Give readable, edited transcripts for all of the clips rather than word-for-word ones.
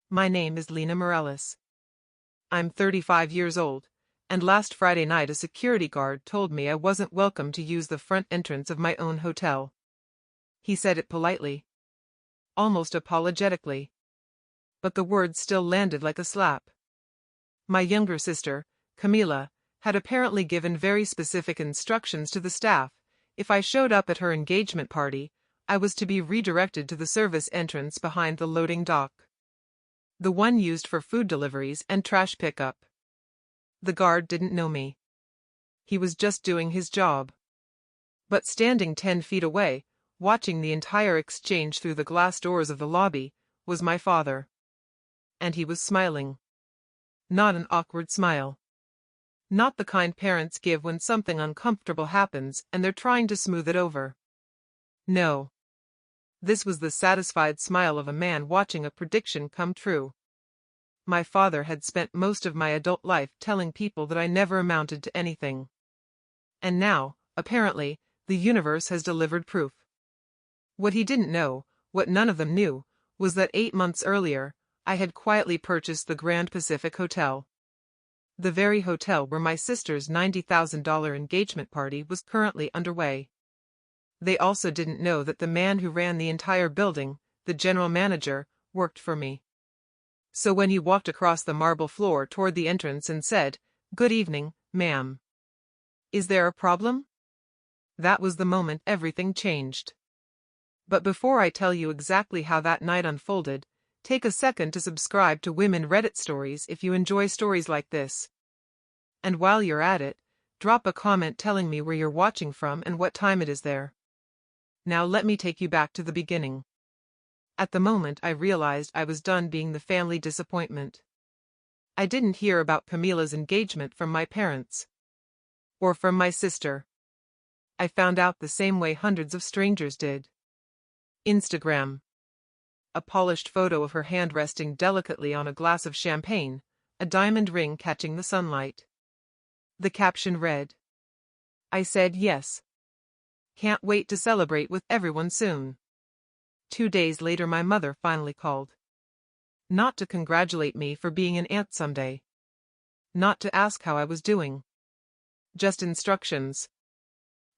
My name is Lena Morales. I'm 35 years old, and last Friday night a security guard told me I wasn't welcome to use the front entrance of my own hotel. He said it politely, almost apologetically. But the words still landed like a slap. My younger sister, Camila, had apparently given very specific instructions to the staff. If I showed up at her engagement party, I was to be redirected to the service entrance behind the loading dock, the one used for food deliveries and trash pickup. The guard didn't know me. He was just doing his job. But standing 10 feet away, watching the entire exchange through the glass doors of the lobby, was my father. And he was smiling. Not an awkward smile. Not the kind parents give when something uncomfortable happens and they're trying to smooth it over. No. This was the satisfied smile of a man watching a prediction come true. My father had spent most of my adult life telling people that I never amounted to anything. And now, apparently, the universe has delivered proof. What he didn't know, what none of them knew, was that 8 months earlier, I had quietly purchased the Grand Pacific Hotel. The very hotel where my sister's $90,000 engagement party was currently underway. They also didn't know that the man who ran the entire building, the general manager, worked for me. So when he walked across the marble floor toward the entrance and said, "Good evening, ma'am. Is there a problem?" that was the moment everything changed. But before I tell you exactly how that night unfolded, take a second to subscribe to Women Reddit Stories if you enjoy stories like this. And while you're at it, drop a comment telling me where you're watching from and what time it is there. Now let me take you back to the beginning. At the moment I realized I was done being the family disappointment. I didn't hear about Camila's engagement from my parents. Or from my sister. I found out the same way hundreds of strangers did. Instagram. A polished photo of her hand resting delicately on a glass of champagne, a diamond ring catching the sunlight. The caption read, "I said yes. Can't wait to celebrate with everyone soon." 2 days later my mother finally called. Not to congratulate me for being an aunt someday. Not to ask how I was doing. Just instructions.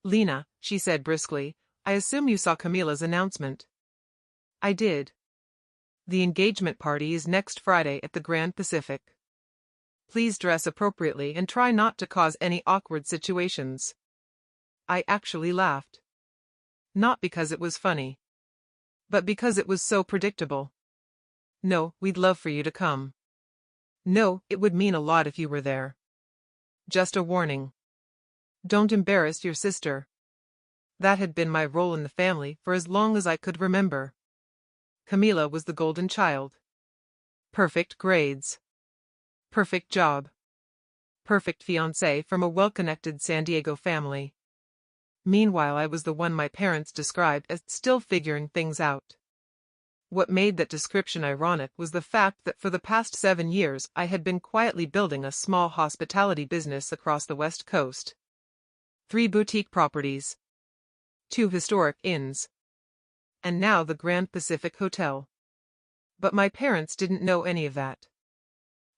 "Lena," she said briskly, "I assume you saw Camila's announcement." I did. The engagement party is next Friday at the Grand Pacific. Please dress appropriately and try not to cause any awkward situations. I actually laughed. Not because it was funny. But because it was so predictable. "No, we'd love for you to come. No, it would mean a lot if you were there. Just a warning. Don't embarrass your sister." That had been my role in the family for as long as I could remember. Camila was the golden child. Perfect grades. Perfect job. Perfect fiancé from a well-connected San Diego family. Meanwhile I was the one my parents described as still figuring things out. What made that description ironic was the fact that for the past 7 years I had been quietly building a small hospitality business across the West Coast. 3 boutique properties. 2 historic inns. And now the Grand Pacific Hotel. But my parents didn't know any of that.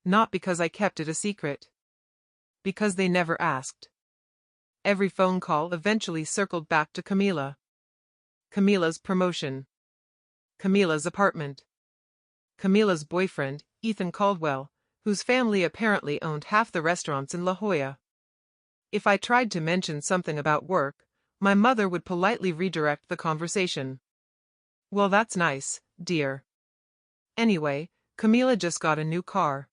Not because I kept it a secret. Because they never asked. Every phone call eventually circled back to Camila. Camila's promotion. Camila's apartment. Camila's boyfriend, Ethan Caldwell, whose family apparently owned half the restaurants in La Jolla. If I tried to mention something about work, my mother would politely redirect the conversation. "Well, that's nice, dear. Anyway, Camila just got a new car."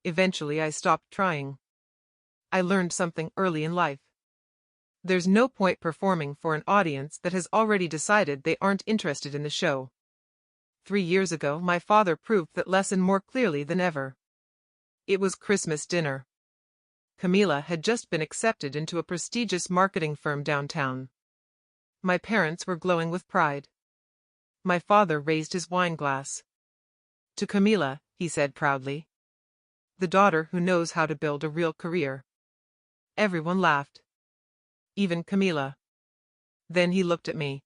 Eventually I stopped trying. I learned something early in life. There's no point performing for an audience that has already decided they aren't interested in the show. 3 years ago my father proved that lesson more clearly than ever. It was Christmas dinner. Camila had just been accepted into a prestigious marketing firm downtown. My parents were glowing with pride. My father raised his wine glass. "To Camila," he said proudly. "The daughter who knows how to build a real career." Everyone laughed. Even Camila. Then he looked at me.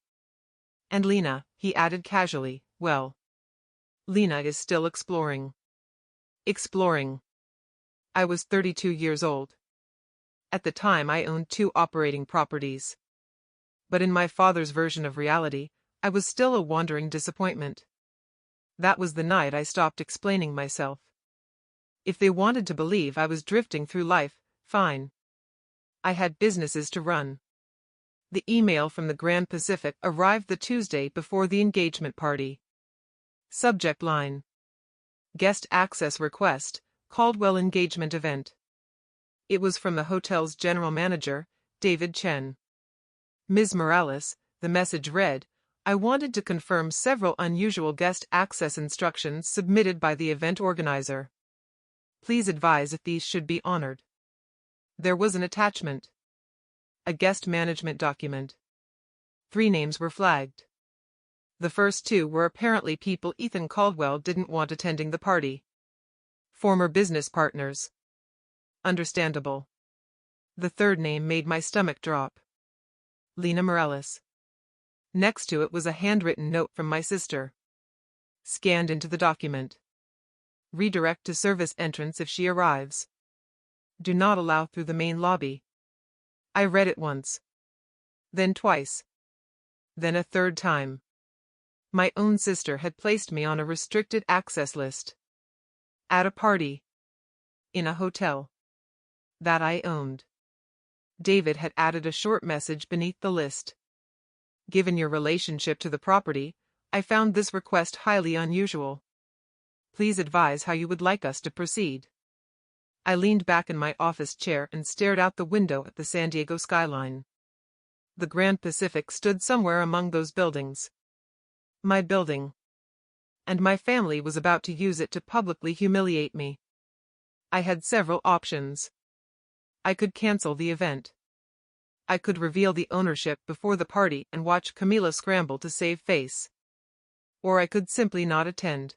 "And Lena," he added casually, "well, Lena is still exploring. Exploring. I was 32 years old. At the time I owned 2 operating properties. But in my father's version of reality, I was still a wandering disappointment. That was the night I stopped explaining myself. If they wanted to believe I was drifting through life, fine. I had businesses to run. The email from the Grand Pacific arrived the Tuesday before the engagement party. Subject line: Guest access request, Caldwell engagement event. It was from the hotel's general manager, David Chen. Ms. Morales, the message read, I wanted to confirm several unusual guest access instructions submitted by the event organizer. Please advise if these should be honored. There was an attachment. A guest management document. 3 names were flagged. The first 2 were apparently people Ethan Caldwell didn't want attending the party. Former business partners. Understandable. The third name made my stomach drop. Lena Morales. Next to it was a handwritten note from my sister. Scanned into the document. Redirect to service entrance if she arrives. Do not allow through the main lobby. I read it once. Then twice. Then a third time. My own sister had placed me on a restricted access list. At a party. In a hotel. That I owned. David had added a short message beneath the list. Given your relationship to the property, I found this request highly unusual. Please advise how you would like us to proceed. I leaned back in my office chair and stared out the window at the San Diego skyline. The Grand Pacific stood somewhere among those buildings. My building. And my family was about to use it to publicly humiliate me. I had several options. I could cancel the event. I could reveal the ownership before the party and watch Camila scramble to save face. Or I could simply not attend.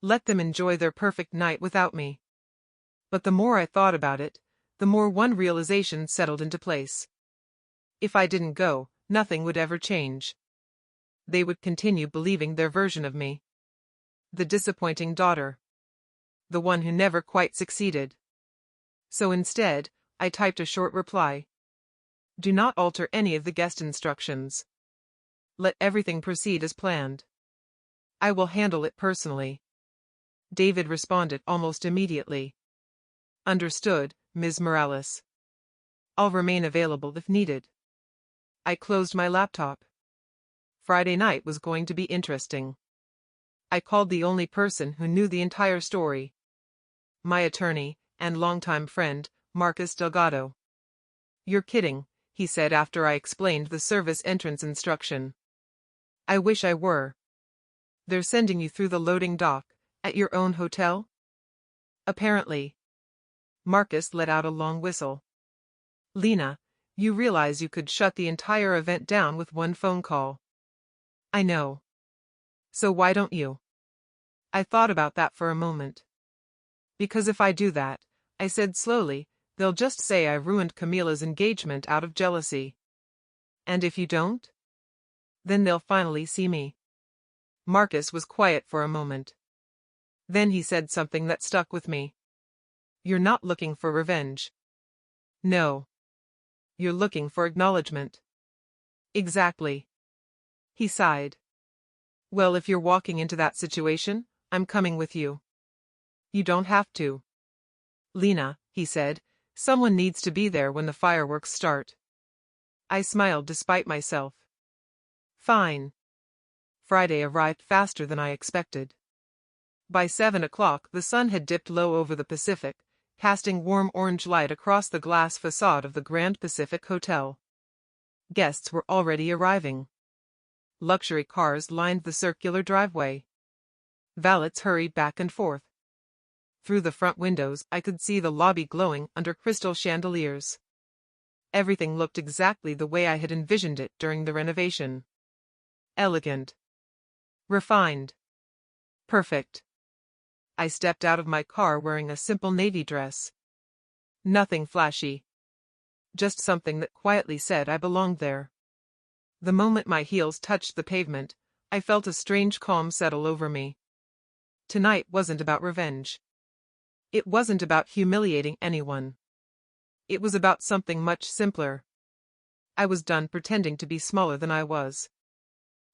Let them enjoy their perfect night without me. But the more I thought about it, the more one realization settled into place. If I didn't go, nothing would ever change. They would continue believing their version of me. The disappointing daughter. The one who never quite succeeded. So instead, I typed a short reply. Do not alter any of the guest instructions. Let everything proceed as planned. I will handle it personally. David responded almost immediately. Understood, Ms. Morales. I'll remain available if needed. I closed my laptop. Friday night was going to be interesting. I called the only person who knew the entire story. My attorney, and longtime friend, Marcus Delgado. You're kidding, he said after I explained the service entrance instruction. I wish I were. They're sending you through the loading dock, at your own hotel? Apparently. Marcus let out a long whistle. Lena, you realize you could shut the entire event down with one phone call. I know. So why don't you? I thought about that for a moment. Because if I do that, I said slowly, they'll just say I ruined Camila's engagement out of jealousy. And if you don't? Then they'll finally see me. Marcus was quiet for a moment. Then he said something that stuck with me. You're not looking for revenge. No. You're looking for acknowledgement. Exactly. He sighed. Well, if you're walking into that situation, I'm coming with you. You don't have to. Lena, he said, someone needs to be there when the fireworks start. I smiled despite myself. Fine. Friday arrived faster than I expected. By 7 o'clock the sun had dipped low over the Pacific, casting warm orange light across the glass facade of the Grand Pacific Hotel. Guests were already arriving. Luxury cars lined the circular driveway. Valets hurried back and forth. Through the front windows I could see the lobby glowing under crystal chandeliers. Everything looked exactly the way I had envisioned it during the renovation. Elegant. Refined. Perfect. I stepped out of my car wearing a simple navy dress. Nothing flashy. Just something that quietly said I belonged there. The moment my heels touched the pavement, I felt a strange calm settle over me. Tonight wasn't about revenge. It wasn't about humiliating anyone. It was about something much simpler. I was done pretending to be smaller than I was.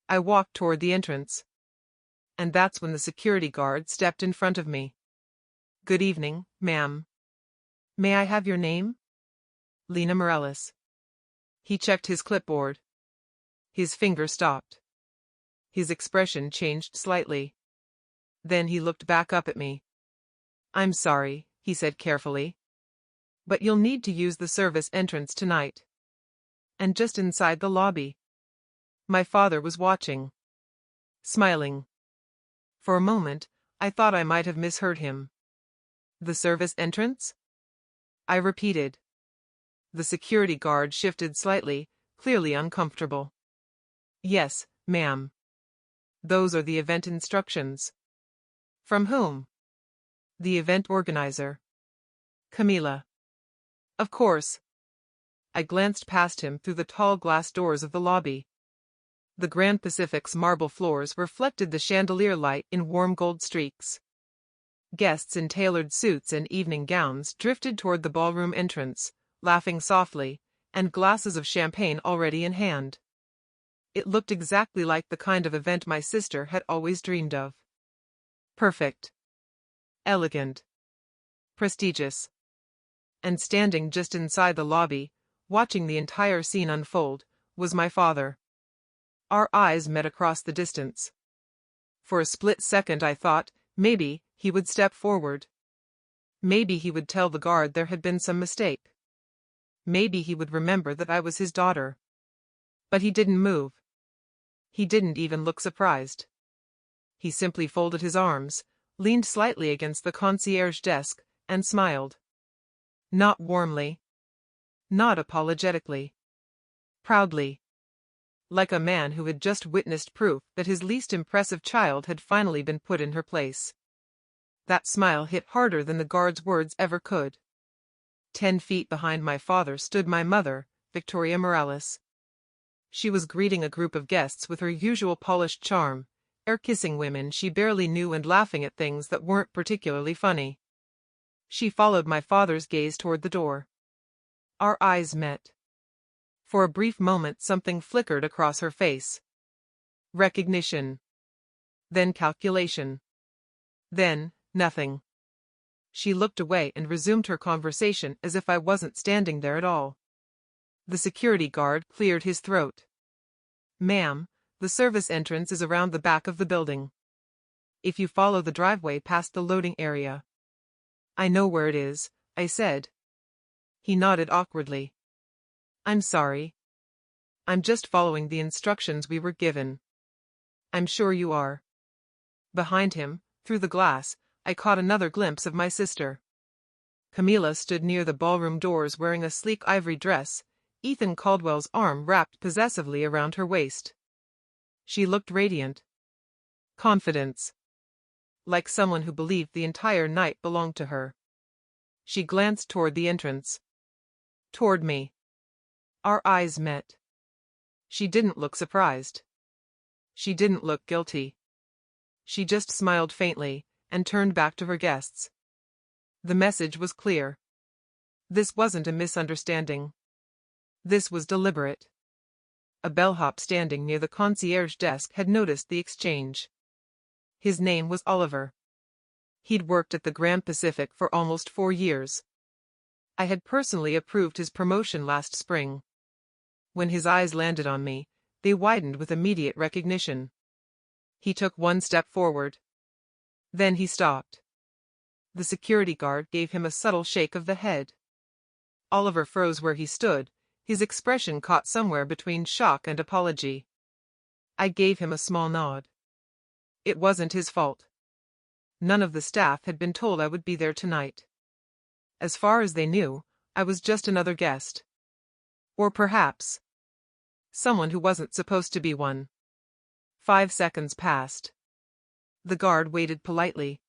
I walked toward the entrance. And that's when the security guard stepped in front of me. "Good evening, ma'am. May I have your name?" "Lena Morales." He checked his clipboard. His finger stopped. His expression changed slightly. Then he looked back up at me. "I'm sorry," he said carefully, "but you'll need to use the service entrance tonight." And just inside the lobby, my father was watching, smiling. For a moment, I thought I might have misheard him. "The service entrance?" I repeated. The security guard shifted slightly, clearly uncomfortable. "Yes, ma'am. Those are the event instructions." "From whom?" "The event organizer. Camila." "Of course." I glanced past him through the tall glass doors of the lobby. The Grand Pacific's marble floors reflected the chandelier light in warm gold streaks. Guests in tailored suits and evening gowns drifted toward the ballroom entrance, laughing softly, and glasses of champagne already in hand. It looked exactly like the kind of event my sister had always dreamed of. Perfect. Elegant. Prestigious. And standing just inside the lobby, watching the entire scene unfold, was my father. Our eyes met across the distance. For a split second I thought, maybe, he would step forward. Maybe he would tell the guard there had been some mistake. Maybe he would remember that I was his daughter. But he didn't move. He didn't even look surprised. He simply folded his arms, leaned slightly against the concierge desk, and smiled. Not warmly. Not apologetically. Proudly. Like a man who had just witnessed proof that his least impressive child had finally been put in her place. That smile hit harder than the guard's words ever could. 10 feet behind my father stood my mother, Victoria Morales. She was greeting a group of guests with her usual polished charm, air-kissing women she barely knew and laughing at things that weren't particularly funny. She followed my father's gaze toward the door. Our eyes met. For a brief moment something flickered across her face. Recognition. Then calculation. Then, nothing. She looked away and resumed her conversation as if I wasn't standing there at all. The security guard cleared his throat. "Ma'am, the service entrance is around the back of the building. If you follow the driveway past the loading area." "I know where it is," I said. He nodded awkwardly. "I'm sorry. I'm just following the instructions we were given." "I'm sure you are." Behind him, through the glass, I caught another glimpse of my sister. Camila stood near the ballroom doors wearing a sleek ivory dress, Ethan Caldwell's arm wrapped possessively around her waist. She looked radiant. Confidence. Like someone who believed the entire night belonged to her. She glanced toward the entrance. Toward me. Our eyes met. She didn't look surprised. She didn't look guilty. She just smiled faintly, and turned back to her guests. The message was clear. This wasn't a misunderstanding. This was deliberate. A bellhop standing near the concierge desk had noticed the exchange. His name was Oliver. He'd worked at the Grand Pacific for almost 4 years. I had personally approved his promotion last spring. When his eyes landed on me, they widened with immediate recognition. He took 1 step forward. Then he stopped. The security guard gave him a subtle shake of the head. Oliver froze where he stood, his expression caught somewhere between shock and apology. I gave him a small nod. It wasn't his fault. None of the staff had been told I would be there tonight. As far as they knew, I was just another guest. Or perhaps someone who wasn't supposed to be one. 5 seconds passed. The guard waited politely.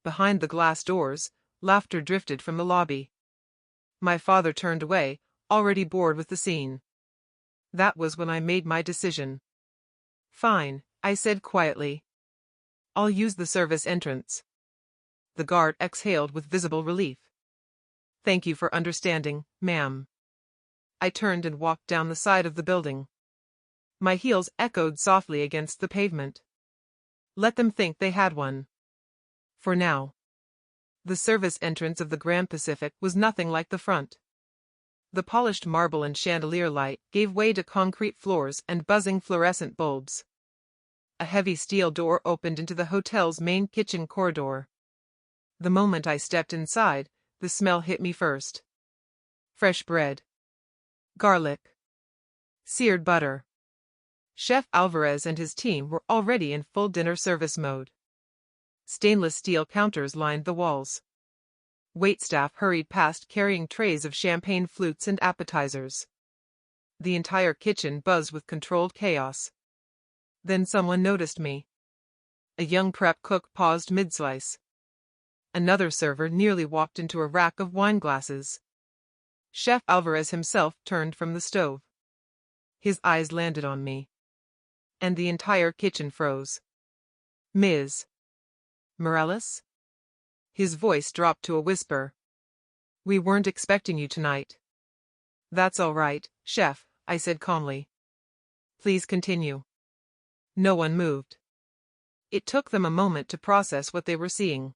Behind the glass doors, laughter drifted from the lobby. My father turned away, already bored with the scene. That was when I made my decision. "Fine," I said quietly. I'll use the service entrance. The guard exhaled with visible relief. Thank you for understanding, ma'am. I turned and walked down the side of the building. My heels echoed softly against the pavement. Let them think they had one. For now. The service entrance of the Grand Pacific was nothing like the front. The polished marble and chandelier light gave way to concrete floors and buzzing fluorescent bulbs. A heavy steel door opened into the hotel's main kitchen corridor. The moment I stepped inside, the smell hit me first. Fresh bread. Garlic. Seared butter. Chef Alvarez and his team were already in full dinner service mode. Stainless steel counters lined the walls. Waitstaff hurried past carrying trays of champagne flutes and appetizers. The entire kitchen buzzed with controlled chaos. Then someone noticed me. A young prep cook paused mid-slice. Another server nearly walked into a rack of wine glasses. Chef Alvarez himself turned from the stove. His eyes landed on me. And the entire kitchen froze. Ms. Morales? His voice dropped to a whisper. We weren't expecting you tonight. That's all right, chef, I said calmly. Please continue. No one moved. It took them a moment to process what they were seeing.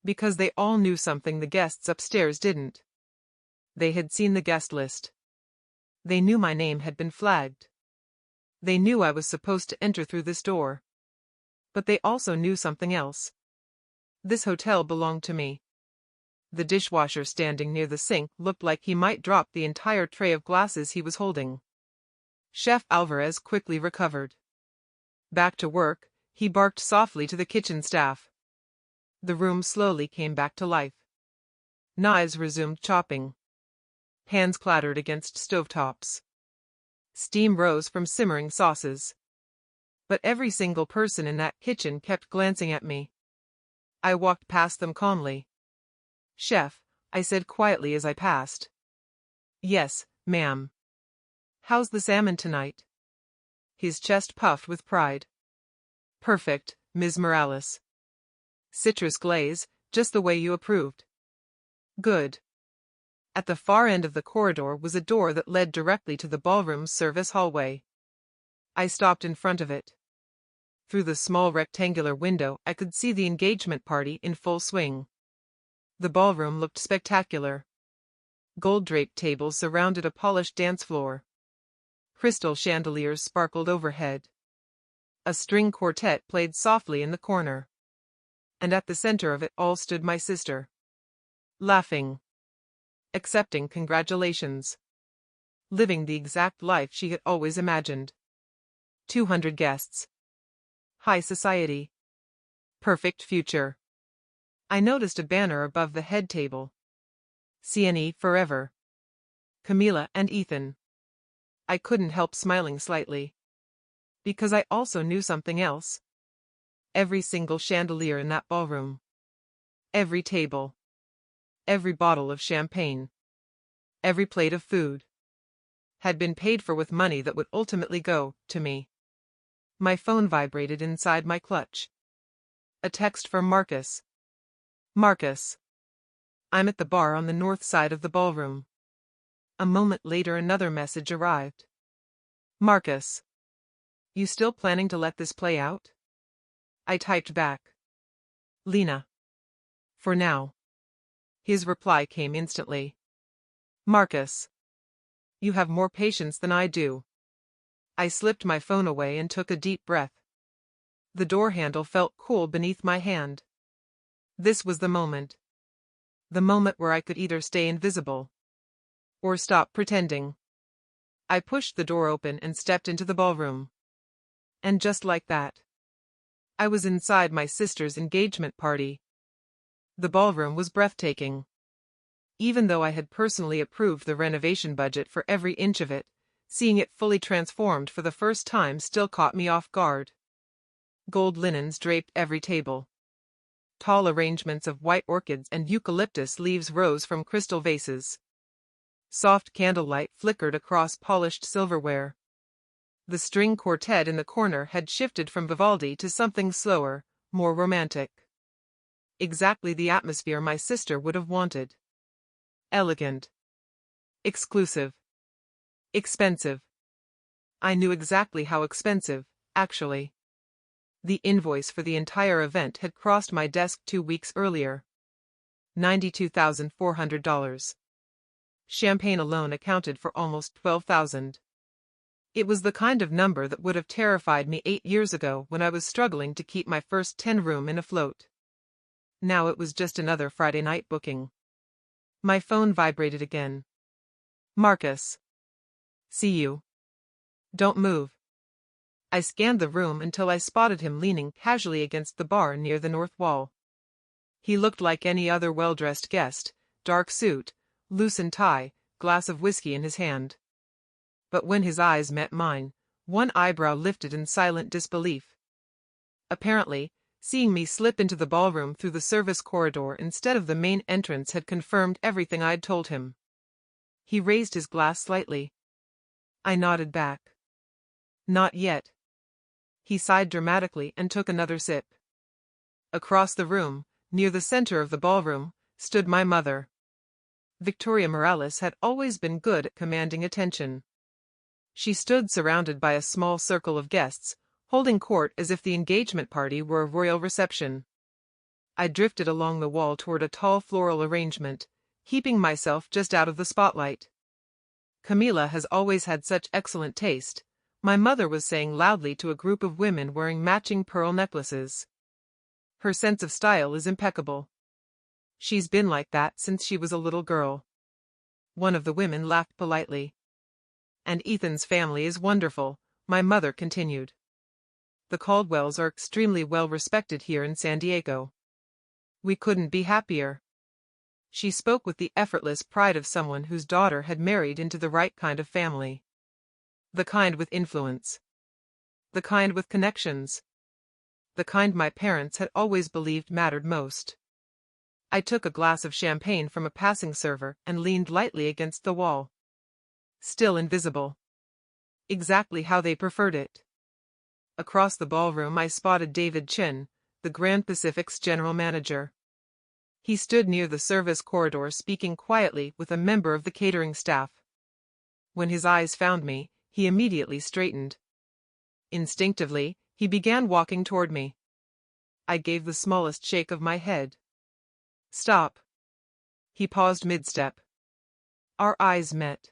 Because they all knew something the guests upstairs didn't. They had seen the guest list. They knew my name had been flagged. They knew I was supposed to enter through this door. But they also knew something else. This hotel belonged to me. The dishwasher standing near the sink looked like he might drop the entire tray of glasses he was holding. Chef Alvarez quickly recovered. Back to work, he barked softly to the kitchen staff. The room slowly came back to life. Knives resumed chopping. Pans clattered against stovetops. Steam rose from simmering sauces. But every single person in that kitchen kept glancing at me. I walked past them calmly. Chef, I said quietly as I passed. Yes, ma'am. How's the salmon tonight? His chest puffed with pride. Perfect, Ms. Morales. Citrus glaze, just the way you approved. Good. At the far end of the corridor was a door that led directly to the ballroom's service hallway. I stopped in front of it. Through the small rectangular window I could see the engagement party in full swing. The ballroom looked spectacular. Gold-draped tables surrounded a polished dance floor. Crystal chandeliers sparkled overhead. A string quartet played softly in the corner. And at the center of it all stood my sister. Laughing. Accepting congratulations. Living the exact life she had always imagined. 200 guests. High society. Perfect future. I noticed a banner above the head table. CNE forever. Camila and Ethan. I couldn't help smiling slightly. Because I also knew something else. Every single chandelier in that ballroom. Every table. Every bottle of champagne. Every plate of food. Had been paid for with money that would ultimately go to me. My phone vibrated inside my clutch. A text from Marcus. Marcus. I'm at the bar on the north side of the ballroom. A moment later another message arrived. Marcus. You still planning to let this play out? I typed back. Lena. For now. His reply came instantly. Marcus. You have more patience than I do. I slipped my phone away and took a deep breath. The door handle felt cool beneath my hand. This was the moment. The moment where I could either stay invisible or stop pretending. I pushed the door open and stepped into the ballroom. And just like that, I was inside my sister's engagement party. The ballroom was breathtaking. Even though I had personally approved the renovation budget for every inch of it, seeing it fully transformed for the first time still caught me off guard. Gold linens draped every table. Tall arrangements of white orchids and eucalyptus leaves rose from crystal vases. Soft candlelight flickered across polished silverware. The string quartet in the corner had shifted from Vivaldi to something slower, more romantic. Exactly the atmosphere my sister would have wanted. Elegant. Exclusive. Expensive. I knew exactly how expensive, actually. The invoice for the entire event had crossed my desk 2 weeks earlier. $92,400. Champagne alone accounted for almost $12,000. It was the kind of number that would have terrified me 8 years ago when I was struggling to keep my first 10-room inn afloat. Now it was just another Friday night booking. My phone vibrated again. Marcus. See you. Don't move. I scanned the room until I spotted him leaning casually against the bar near the north wall. He looked like any other well-dressed guest, dark suit, loosened tie, glass of whiskey in his hand. But when his eyes met mine, one eyebrow lifted in silent disbelief. Apparently, seeing me slip into the ballroom through the service corridor instead of the main entrance had confirmed everything I'd told him. He raised his glass slightly. I nodded back. Not yet. He sighed dramatically and took another sip. Across the room, near the center of the ballroom, stood my mother. Victoria Morales had always been good at commanding attention. She stood surrounded by a small circle of guests, holding court as if the engagement party were a royal reception. I drifted along the wall toward a tall floral arrangement, keeping myself just out of the spotlight. Camila has always had such excellent taste, my mother was saying loudly to a group of women wearing matching pearl necklaces. Her sense of style is impeccable. She's been like that since she was a little girl. One of the women laughed politely. And Ethan's family is wonderful, my mother continued. The Caldwells are extremely well respected here in San Diego. We couldn't be happier. She spoke with the effortless pride of someone whose daughter had married into the right kind of family. The kind with influence. The kind with connections. The kind my parents had always believed mattered most. I took a glass of champagne from a passing server and leaned lightly against the wall. Still invisible. Exactly how they preferred it. Across the ballroom I spotted David Chin, the Grand Pacific's general manager. He stood near the service corridor speaking quietly with a member of the catering staff. When his eyes found me, he immediately straightened. Instinctively, he began walking toward me. I gave the smallest shake of my head. Stop. He paused mid-step. Our eyes met.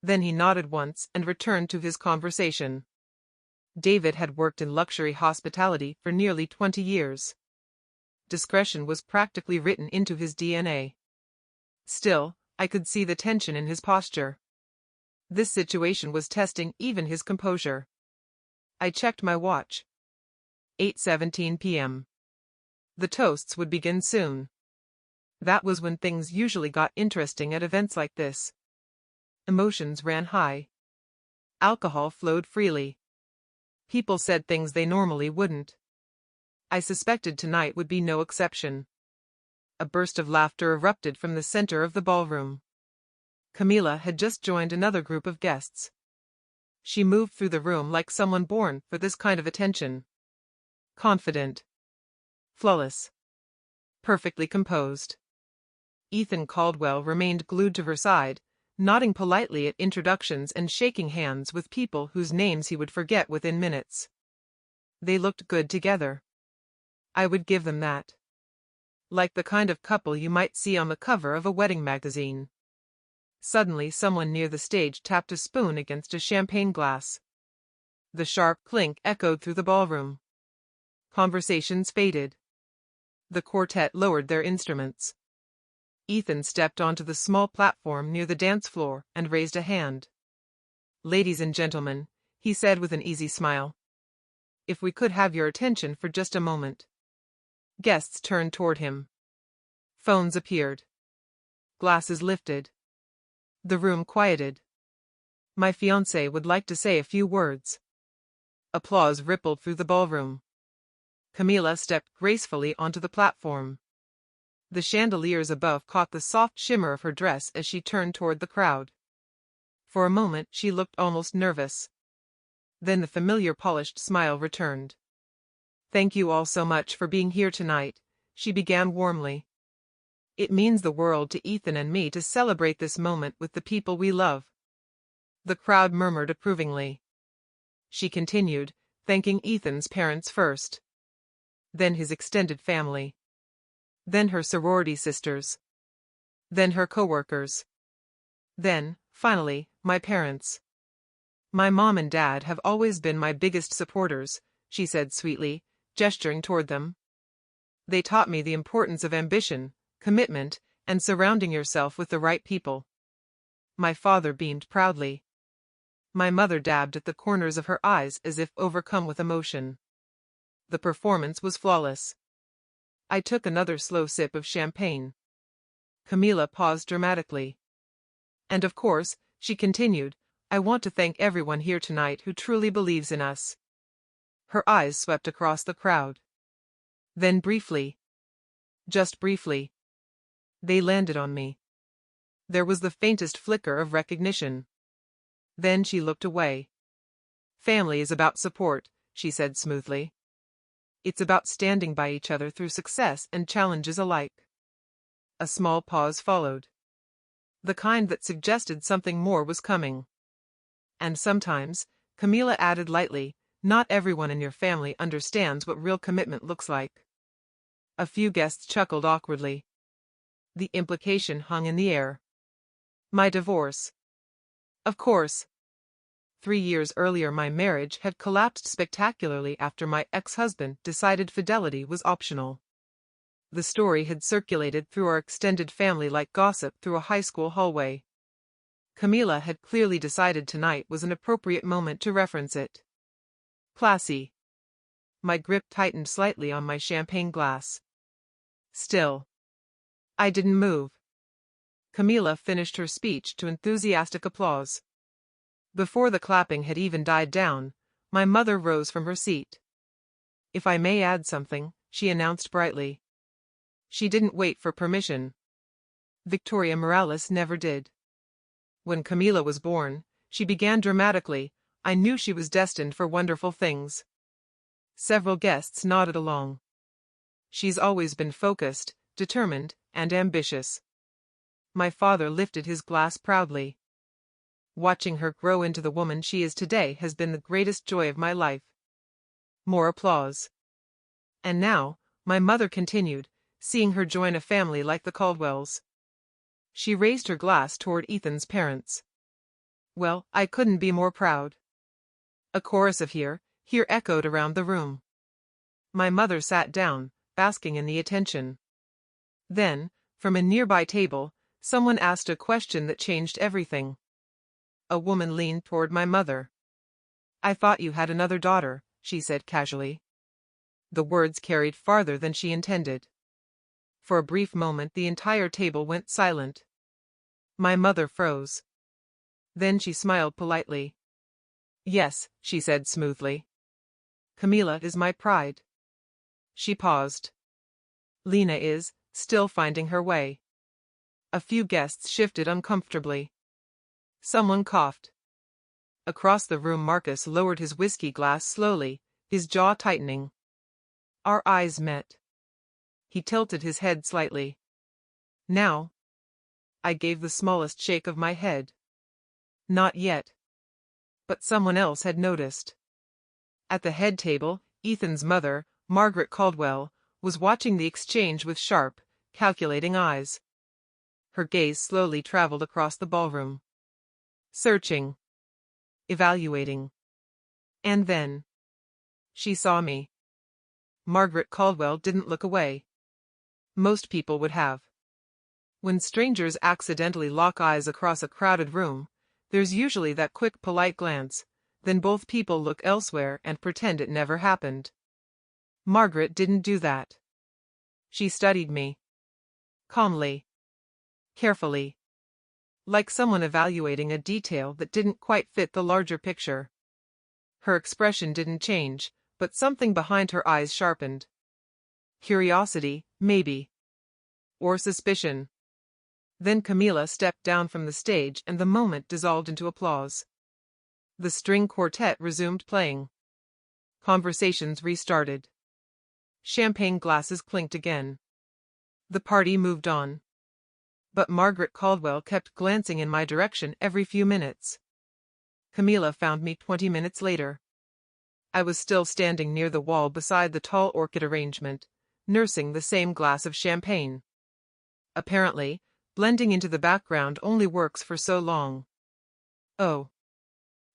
Then he nodded once and returned to his conversation. David had worked in luxury hospitality for nearly 20 years. Discretion was practically written into his DNA. Still, I could see the tension in his posture. This situation was testing even his composure. I checked my watch. 8:17 p.m. The toasts would begin soon. That was when things usually got interesting at events like this. Emotions ran high. Alcohol flowed freely. People said things they normally wouldn't. I suspected tonight would be no exception. A burst of laughter erupted from the center of the ballroom. Camila had just joined another group of guests. She moved through the room like someone born for this kind of attention. Confident. Flawless. Perfectly composed. Ethan Caldwell remained glued to her side, nodding politely at introductions and shaking hands with people whose names he would forget within minutes. They looked good together. I would give them that. Like the kind of couple you might see on the cover of a wedding magazine. Suddenly someone near the stage tapped a spoon against a champagne glass. The sharp clink echoed through the ballroom. Conversations faded. The quartet lowered their instruments. Ethan stepped onto the small platform near the dance floor and raised a hand. "Ladies and gentlemen," he said with an easy smile. "If we could have your attention for just a moment." Guests turned toward him. Phones appeared. Glasses lifted. The room quieted. My fiancé would like to say a few words. Applause rippled through the ballroom. Camila stepped gracefully onto the platform. The chandeliers above caught the soft shimmer of her dress as she turned toward the crowd. For a moment she looked almost nervous. Then the familiar polished smile returned. Thank you all so much for being here tonight, she began warmly. It means the world to Ethan and me to celebrate this moment with the people we love. The crowd murmured approvingly. She continued, thanking Ethan's parents first. Then his extended family. Then her sorority sisters. Then her coworkers. Then, finally, my parents. My mom and dad have always been my biggest supporters, she said sweetly, gesturing toward them. They taught me the importance of ambition, commitment, and surrounding yourself with the right people. My father beamed proudly. My mother dabbed at the corners of her eyes as if overcome with emotion. The performance was flawless. I took another slow sip of champagne. Camila paused dramatically. And of course, she continued, I want to thank everyone here tonight who truly believes in us. Her eyes swept across the crowd. Then briefly, just briefly, they landed on me. There was the faintest flicker of recognition. Then she looked away. Family is about support, she said smoothly. It's about standing by each other through success and challenges alike. A small pause followed. The kind that suggested something more was coming. And sometimes, Camila added lightly, not everyone in your family understands what real commitment looks like. A few guests chuckled awkwardly. The implication hung in the air. My divorce. Of course. 3 years earlier my marriage had collapsed spectacularly after my ex-husband decided fidelity was optional. The story had circulated through our extended family like gossip through a high school hallway. Camila had clearly decided tonight was an appropriate moment to reference it. Classy. My grip tightened slightly on my champagne glass. Still. I didn't move. Camila finished her speech to enthusiastic applause. Before the clapping had even died down, my mother rose from her seat. If I may add something, she announced brightly. She didn't wait for permission. Victoria Morales never did. When Camila was born, she began dramatically, I knew she was destined for wonderful things. Several guests nodded along. She's always been focused, determined, and ambitious. My father lifted his glass proudly. Watching her grow into the woman she is today has been the greatest joy of my life. More applause. And now, my mother continued, seeing her join a family like the Caldwells. She raised her glass toward Ethan's parents. Well, I couldn't be more proud. A chorus of here echoed around the room. My mother sat down, basking in the attention. Then, from a nearby table, someone asked a question that changed everything. A woman leaned toward my mother. I thought you had another daughter, she said casually. The words carried farther than she intended. For a brief moment the entire table went silent. My mother froze. Then she smiled politely. Yes, she said smoothly. Camila is my pride. She paused. Lena is, still finding her way. A few guests shifted uncomfortably. Someone coughed. Across the room Marcus lowered his whiskey glass slowly, his jaw tightening. Our eyes met. He tilted his head slightly. Now? I gave the smallest shake of my head. Not yet. But someone else had noticed. At the head table, Ethan's mother, Margaret Caldwell, was watching the exchange with sharp, calculating eyes. Her gaze slowly traveled across the ballroom. Searching. Evaluating. And then. She saw me. Margaret Caldwell didn't look away. Most people would have. When strangers accidentally lock eyes across a crowded room, there's usually that quick polite glance, then both people look elsewhere and pretend it never happened. Margaret didn't do that. She studied me. Calmly. Carefully. Like someone evaluating a detail that didn't quite fit the larger picture. Her expression didn't change, but something behind her eyes sharpened. Curiosity, maybe. Or suspicion. Then Camila stepped down from the stage and the moment dissolved into applause. The string quartet resumed playing. Conversations restarted. Champagne glasses clinked again. The party moved on. But Margaret Caldwell kept glancing in my direction every few minutes. Camila found me 20 minutes later. I was still standing near the wall beside the tall orchid arrangement, nursing the same glass of champagne. Apparently, blending into the background only works for so long. Oh.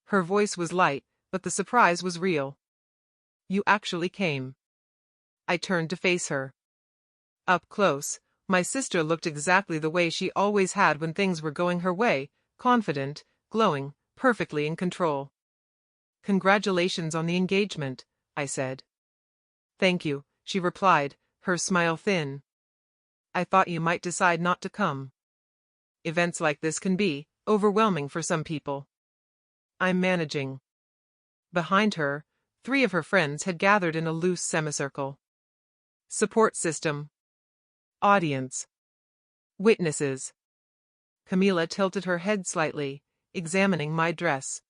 Her voice was light, but the surprise was real. You actually came. I turned to face her. Up close, my sister looked exactly the way she always had when things were going her way, confident, glowing, perfectly in control. Congratulations on the engagement, I said. Thank you, she replied, her smile thin. I thought you might decide not to come. Events like this can be overwhelming for some people. I'm managing. Behind her, 3 of her friends had gathered in a loose semicircle. Support system. Audience. Witnesses. Camila tilted her head slightly, examining my dress.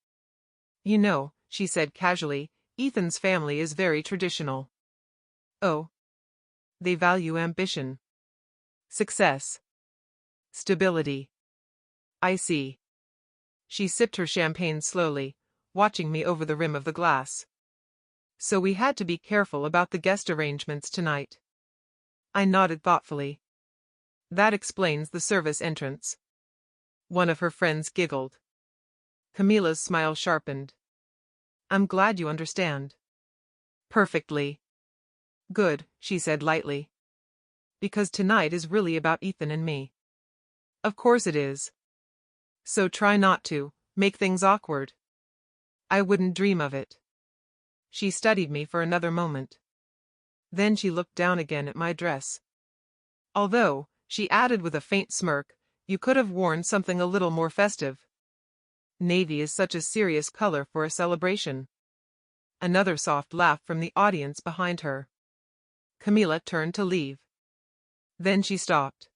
You know, she said casually, Ethan's family is very traditional. Oh. They value ambition. Success. Stability. I see. She sipped her champagne slowly, watching me over the rim of the glass. So we had to be careful about the guest arrangements tonight. I nodded thoughtfully. That explains the service entrance. One of her friends giggled. Camila's smile sharpened. I'm glad you understand. Perfectly. Good, she said lightly. Because tonight is really about Ethan and me. Of course it is. So try not to make things awkward. I wouldn't dream of it. She studied me for another moment. Then she looked down again at my dress. Although, she added with a faint smirk, you could have worn something a little more festive. Navy is such a serious color for a celebration. Another soft laugh from the audience behind her. Camila turned to leave. Then she stopped.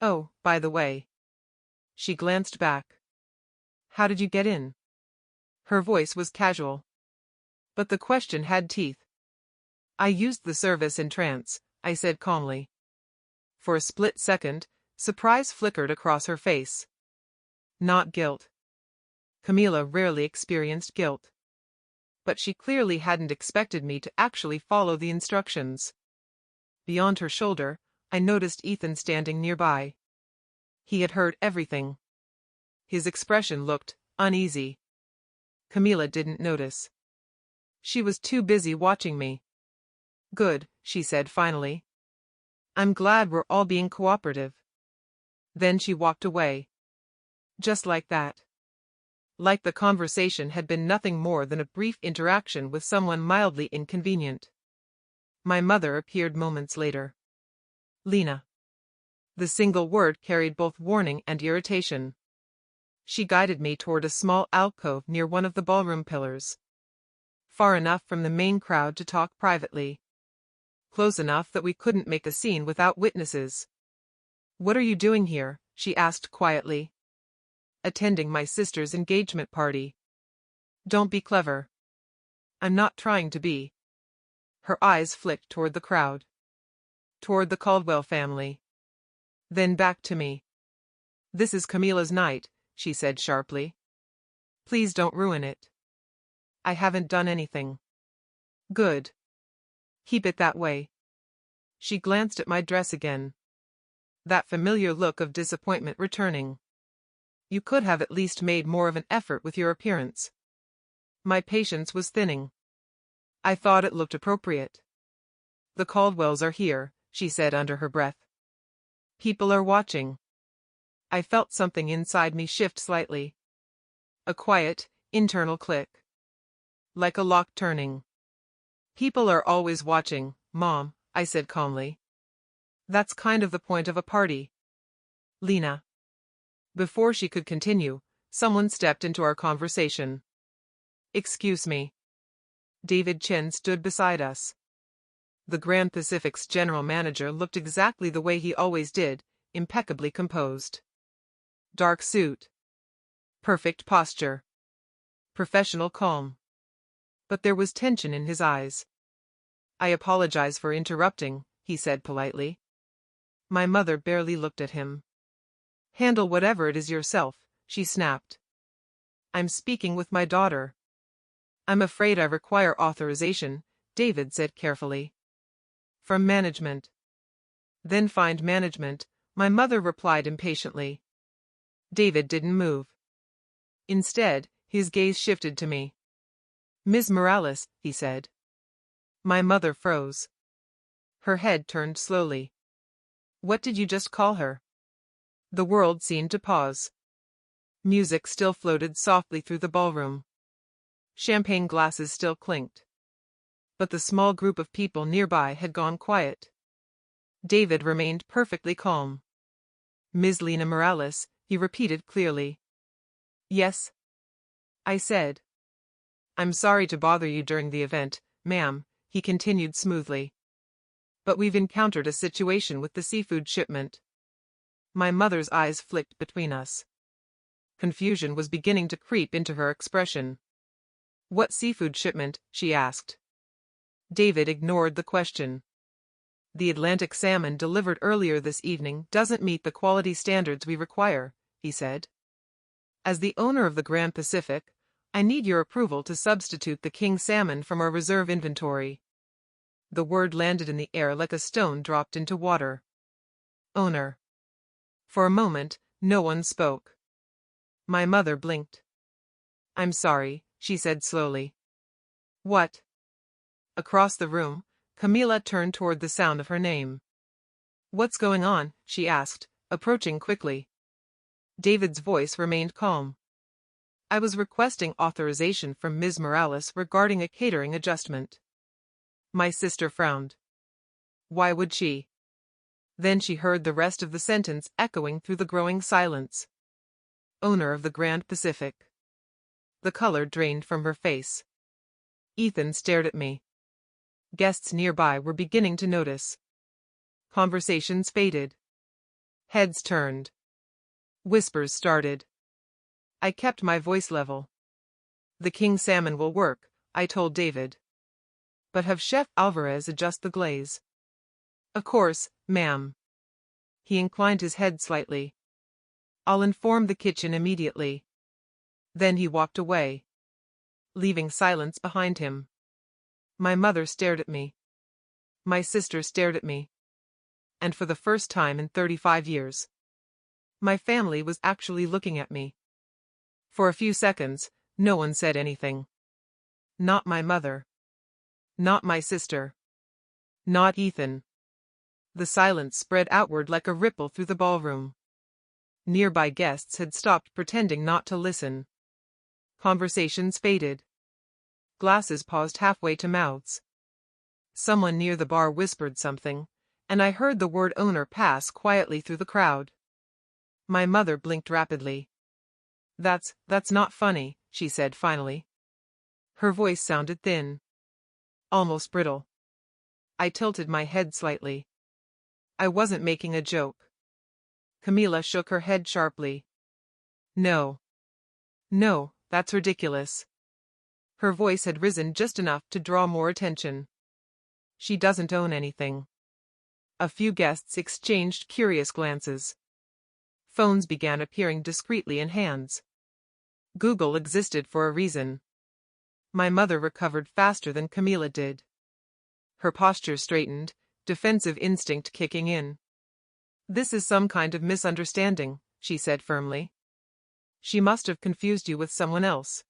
Oh, by the way. She glanced back. How did you get in? Her voice was casual. But the question had teeth. I used the service entrance, I said calmly. For a split second, surprise flickered across her face. Not guilt. Camila rarely experienced guilt. But she clearly hadn't expected me to actually follow the instructions. Beyond her shoulder, I noticed Ethan standing nearby. He had heard everything. His expression looked uneasy. Camila didn't notice. She was too busy watching me. Good, she said finally. I'm glad we're all being cooperative. Then she walked away. Just like that. Like the conversation had been nothing more than a brief interaction with someone mildly inconvenient. My mother appeared moments later. Lena. The single word carried both warning and irritation. She guided me toward a small alcove near one of the ballroom pillars. Far enough from the main crowd to talk privately. Close enough that we couldn't make a scene without witnesses. What are you doing here? She asked quietly. Attending my sister's engagement party. Don't be clever. I'm not trying to be. Her eyes flicked toward the crowd. Toward the Caldwell family. Then back to me. This is Camila's night, she said sharply. Please don't ruin it. I haven't done anything. Good. Keep it that way. She glanced at my dress again. That familiar look of disappointment returning. You could have at least made more of an effort with your appearance. My patience was thinning. I thought it looked appropriate. The Caldwells are here, she said under her breath. People are watching. I felt something inside me shift slightly. A quiet, internal click. Like a lock turning. People are always watching, Mom, I said calmly. That's kind of the point of a party. Lena. Before she could continue, someone stepped into our conversation. Excuse me. David Chen stood beside us. The Grand Pacific's general manager looked exactly the way he always did, impeccably composed. Dark suit. Perfect posture. Professional calm. But there was tension in his eyes. I apologize for interrupting, he said politely. My mother barely looked at him. Handle whatever it is yourself, she snapped. I'm speaking with my daughter. I'm afraid I require authorization, David said carefully. From management. Then find management, my mother replied impatiently. David didn't move. Instead, his gaze shifted to me. Ms. Morales, he said. My mother froze. Her head turned slowly. What did you just call her? The world seemed to pause. Music still floated softly through the ballroom. Champagne glasses still clinked. But the small group of people nearby had gone quiet. David remained perfectly calm. Ms. Lena Morales, he repeated clearly. Yes? I said. I'm sorry to bother you during the event, ma'am, he continued smoothly. But we've encountered a situation with the seafood shipment. My mother's eyes flicked between us. Confusion was beginning to creep into her expression. What seafood shipment? She asked. David ignored the question. The Atlantic salmon delivered earlier this evening doesn't meet the quality standards we require, he said. As the owner of the Grand Pacific, I need your approval to substitute the king salmon from our reserve inventory. The word landed in the air like a stone dropped into water. Owner. For a moment, no one spoke. My mother blinked. I'm sorry, she said slowly. What? Across the room, Camila turned toward the sound of her name. What's going on? She asked, approaching quickly. David's voice remained calm. I was requesting authorization from Ms. Morales regarding a catering adjustment. My sister frowned. Why would she? Then she heard the rest of the sentence echoing through the growing silence. Owner of the Grand Pacific. The color drained from her face. Ethan stared at me. Guests nearby were beginning to notice. Conversations faded. Heads turned. Whispers started. I kept my voice level. The king salmon will work, I told David. But have Chef Alvarez adjust the glaze. Of course, ma'am. He inclined his head slightly. I'll inform the kitchen immediately. Then he walked away, leaving silence behind him. My mother stared at me. My sister stared at me. And for the first time in 35 years, my family was actually looking at me. For a few seconds, no one said anything. Not my mother. Not my sister. Not Ethan. The silence spread outward like a ripple through the ballroom. Nearby guests had stopped pretending not to listen. Conversations faded. Glasses paused halfway to mouths. Someone near the bar whispered something, and I heard the word owner pass quietly through the crowd. My mother blinked rapidly. That's not funny, she said finally. Her voice sounded thin. Almost brittle. I tilted my head slightly. I wasn't making a joke. Camila shook her head sharply. No. No, that's ridiculous. Her voice had risen just enough to draw more attention. She doesn't own anything. A few guests exchanged curious glances. Phones began appearing discreetly in hands. Google existed for a reason. My mother recovered faster than Camila did. Her posture straightened, defensive instinct kicking in. This is some kind of misunderstanding, she said firmly. She must have confused you with someone else.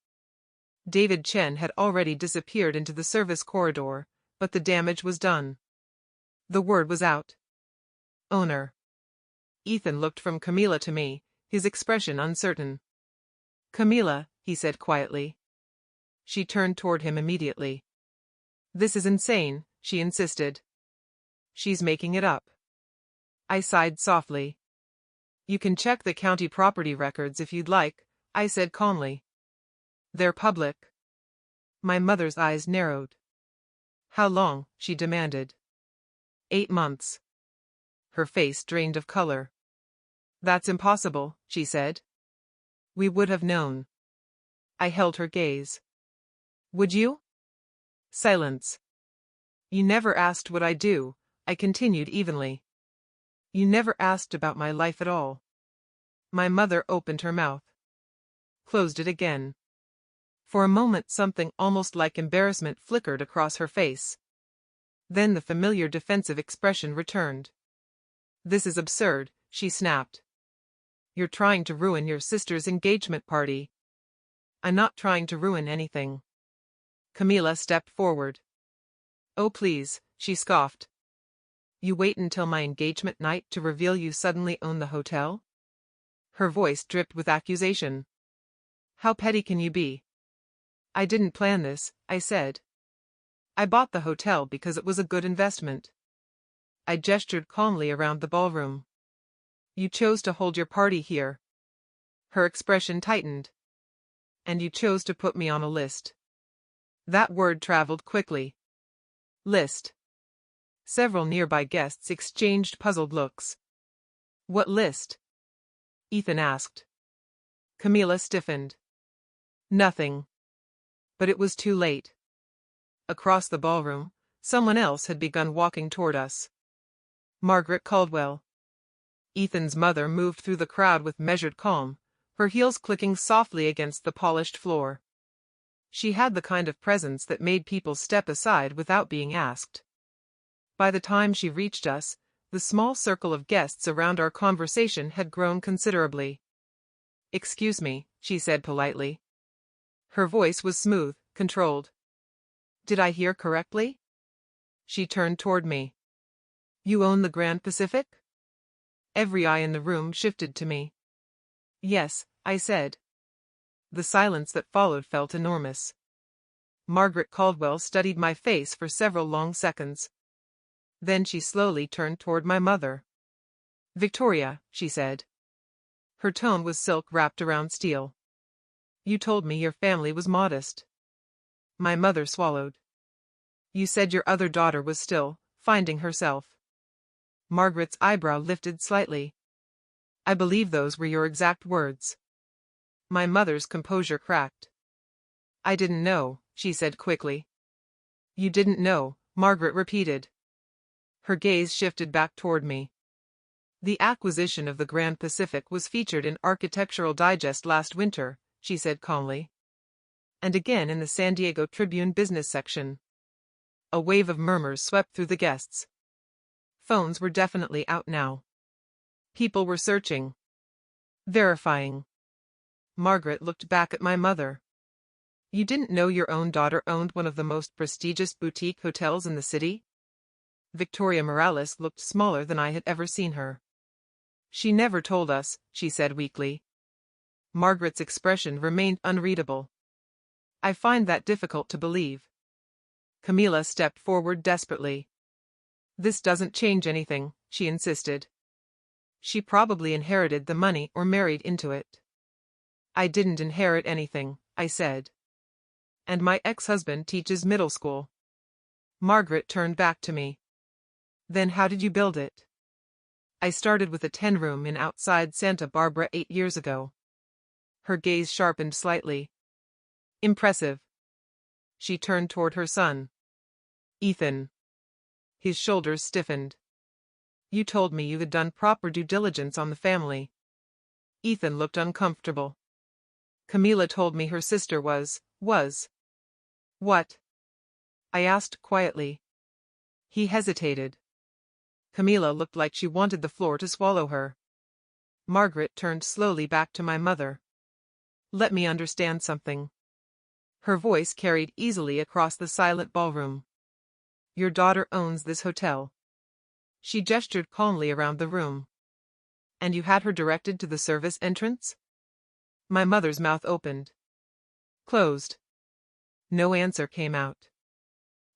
David Chen had already disappeared into the service corridor, but the damage was done. The word was out. Owner. Ethan looked from Camila to me, his expression uncertain. Camila, he said quietly. She turned toward him immediately. This is insane, she insisted. She's making it up. I sighed softly. You can check the county property records if you'd like, I said calmly. They're public. My mother's eyes narrowed. How long? She demanded. 8 months. Her face drained of color. That's impossible, she said. We would have known. I held her gaze. Would you? Silence. You never asked what I do, I continued evenly. You never asked about my life at all. My mother opened her mouth, closed it again. For a moment something almost like embarrassment flickered across her face. Then the familiar defensive expression returned. This is absurd, she snapped. You're trying to ruin your sister's engagement party. I'm not trying to ruin anything. Camila stepped forward. Oh please, she scoffed. You wait until my engagement night to reveal you suddenly own the hotel? Her voice dripped with accusation. How petty can you be? I didn't plan this, I said. I bought the hotel because it was a good investment. I gestured calmly around the ballroom. You chose to hold your party here. Her expression tightened. And you chose to put me on a list. That word traveled quickly. List. Several nearby guests exchanged puzzled looks. What list? Ethan asked. Camila stiffened. Nothing. But it was too late. Across the ballroom, someone else had begun walking toward us. Margaret Caldwell. Ethan's mother moved through the crowd with measured calm, her heels clicking softly against the polished floor. She had the kind of presence that made people step aside without being asked. By the time she reached us, the small circle of guests around our conversation had grown considerably. Excuse me, she said politely. Her voice was smooth, controlled. Did I hear correctly? She turned toward me. You own the Grand Pacific? Every eye in the room shifted to me. Yes, I said. The silence that followed felt enormous. Margaret Caldwell studied my face for several long seconds. Then she slowly turned toward my mother. Victoria, she said. Her tone was silk wrapped around steel. You told me your family was modest. My mother swallowed. You said your other daughter was still finding herself. Margaret's eyebrow lifted slightly. I believe those were your exact words. My mother's composure cracked. I didn't know, she said quickly. You didn't know, Margaret repeated. Her gaze shifted back toward me. The acquisition of the Grand Pacific was featured in Architectural Digest last winter, she said calmly. And again in the San Diego Tribune business section. A wave of murmurs swept through the guests. Phones were definitely out now. People were searching. Verifying. Margaret looked back at my mother. You didn't know your own daughter owned one of the most prestigious boutique hotels in the city? Victoria Morales looked smaller than I had ever seen her. She never told us, she said weakly. Margaret's expression remained unreadable. I find that difficult to believe. Camila stepped forward desperately. This doesn't change anything, she insisted. She probably inherited the money or married into it. I didn't inherit anything, I said. And my ex-husband teaches middle school. Margaret turned back to me. Then how did you build it? I started with a 10-room in outside Santa Barbara 8 years ago. Her gaze sharpened slightly. Impressive. She turned toward her son. Ethan. His shoulders stiffened. You told me you had done proper due diligence on the family. Ethan looked uncomfortable. Camila told me her sister was. What? I asked quietly. He hesitated. Camila looked like she wanted the floor to swallow her. Margaret turned slowly back to my mother. Let me understand something. Her voice carried easily across the silent ballroom. Your daughter owns this hotel. She gestured calmly around the room. And you had her directed to the service entrance? My mother's mouth opened. Closed. No answer came out.